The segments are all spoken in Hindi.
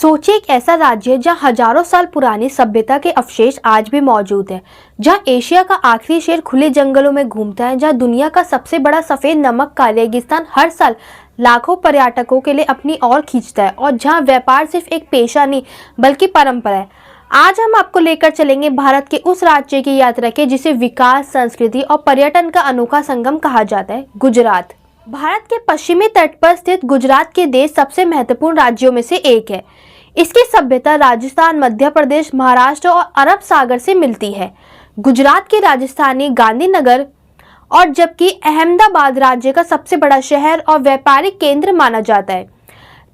सोचिए एक ऐसा राज्य जहां हजारों साल पुरानी सभ्यता के अवशेष आज भी मौजूद हैं, जहां एशिया का आखिरी शेर खुले जंगलों में घूमता है, जहां दुनिया का सबसे बड़ा सफेद नमक का रेगिस्तान हर साल लाखों पर्यटकों के लिए अपनी ओर खींचता है और जहां व्यापार सिर्फ एक पेशा नहीं बल्कि परंपरा है। आज हम आपको लेकर चलेंगे भारत के उस राज्य की यात्रा के जिसे विकास, संस्कृति और पर्यटन का अनोखा संगम कहा जाता है, गुजरात। भारत के पश्चिमी तट पर स्थित गुजरात के देश सबसे महत्वपूर्ण राज्यों में से एक है। इसकी सभ्यता राजस्थान, मध्य प्रदेश, महाराष्ट्र और अरब सागर से मिलती है। गुजरात की राजधानी गांधीनगर और जबकि अहमदाबाद राज्य का सबसे बड़ा शहर और व्यापारिक केंद्र माना जाता है।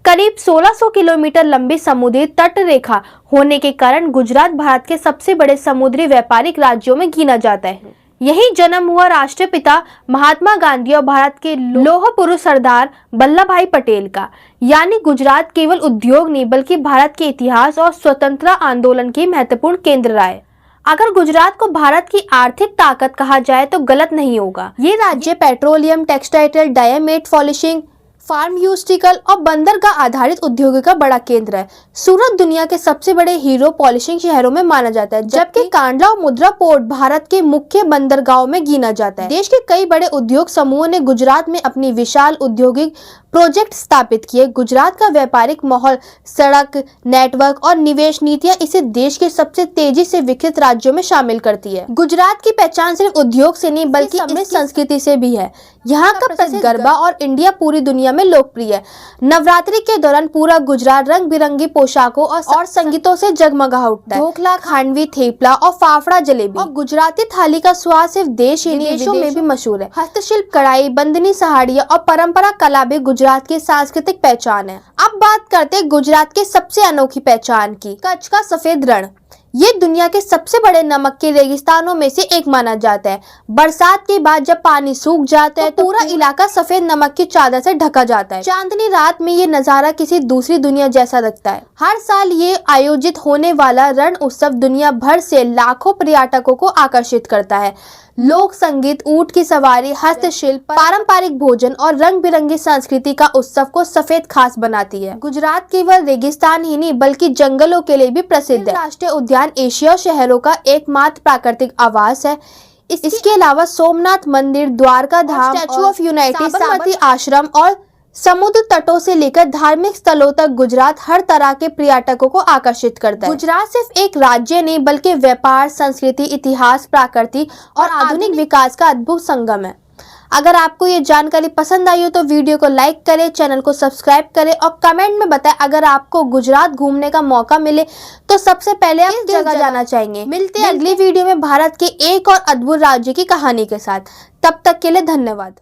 करीब 1600 किलोमीटर लंबी समुद्री तट रेखा होने के कारण गुजरात भारत के सबसे बड़े समुद्री व्यापारिक राज्यों में गिना जाता है। यही जन्म हुआ राष्ट्रपिता महात्मा गांधी और भारत के लौह पुरुष सरदार वल्लभ भाई पटेल का। यानी गुजरात केवल उद्योग नहीं बल्कि भारत के इतिहास और स्वतंत्रता आंदोलन की महत्वपूर्ण केंद्र रहा है। अगर गुजरात को भारत की आर्थिक ताकत कहा जाए तो गलत नहीं होगा। ये राज्य petroleum, textile, diamond polishing, pharmaceutical और बंदरगाह आधारित उद्योगों का बड़ा केंद्र है। सूरत दुनिया के सबसे बड़े हीरो पॉलिशिंग शहरों में माना जाता है, जबकि कांडला और मुद्रा पोर्ट भारत के मुख्य बंदरगाहों में गिना जाता है। देश के कई बड़े उद्योग समूहों ने गुजरात में अपनी विशाल औद्योगिक प्रोजेक्ट स्थापित किए। गुजरात का व्यापारिक माहौल, सड़क नेटवर्क और निवेश नीतियां इसे देश के सबसे तेजी से विकसित राज्यों में शामिल करती है। गुजरात की पहचान सिर्फ उद्योग से नहीं बल्कि समृद्ध संस्कृति से भी है। यहाँ का प्रसिद्ध गरबा और इंडिया पूरी दुनिया में लोकप्रिय है। नवरात्रि के दौरान पूरा गुजरात रंग बिरंगी पोशाकों और संगीतों से जगमगा उठता है। ढोकला, खांडवी, थेपला और फाफड़ा जलेबी और गुजराती थाली का स्वाद सिर्फ देश ही नहीं विदेशों में भी मशहूर है। हस्तशिल्प, कढ़ाई, बंदनी साड़ियाँ और परंपरा कला भी गुजरात की सांस्कृतिक पहचान है। अब बात करते हैं गुजरात के सबसे अनोखी पहचान की, कच्छ का सफेद रण। ये दुनिया के सबसे बड़े नमक के रेगिस्तानों में से एक माना जाता है। बरसात के बाद जब पानी सूख जाता है तो पूरा इलाका सफेद नमक की चादर से ढका जाता है। चांदनी रात में ये नजारा किसी दूसरी दुनिया जैसा लगता है। हर साल ये आयोजित होने वाला रण उत्सव दुनिया भर से लाखों पर्यटकों को आकर्षित करता है। लोक संगीत, ऊंट की सवारी, हस्तशिल्प, पारंपरिक भोजन और रंग बिरंगी संस्कृति का उत्सव को सफेद खास बनाती है। गुजरात केवल रेगिस्तान ही नहीं बल्कि जंगलों के लिए भी प्रसिद्ध है। राष्ट्रीय उद्यान एशिया शहरों का एकमात्र प्राकृतिक आवास है। इसके अलावा सोमनाथ मंदिर, द्वारका धाम, स्टैचू ऑफ यूनिटी, साबरमती आश्रम और समुद्र तटों से लेकर धार्मिक स्थलों तक गुजरात हर तरह के पर्यटकों को आकर्षित करता है। गुजरात सिर्फ एक राज्य नहीं बल्कि व्यापार, संस्कृति, इतिहास, प्रकृति और आधुनिक विकास का अद्भुत संगम है। अगर आपको ये जानकारी पसंद आई हो तो वीडियो को लाइक करें, चैनल को सब्सक्राइब करें और कमेंट में बताएं अगर आपको गुजरात घूमने का मौका मिले तो सबसे पहले आप किस जगह जाना चाहेंगे। मिलते हैं अगली वीडियो में भारत के एक और अद्भुत राज्य की कहानी के साथ। तब तक के लिए धन्यवाद।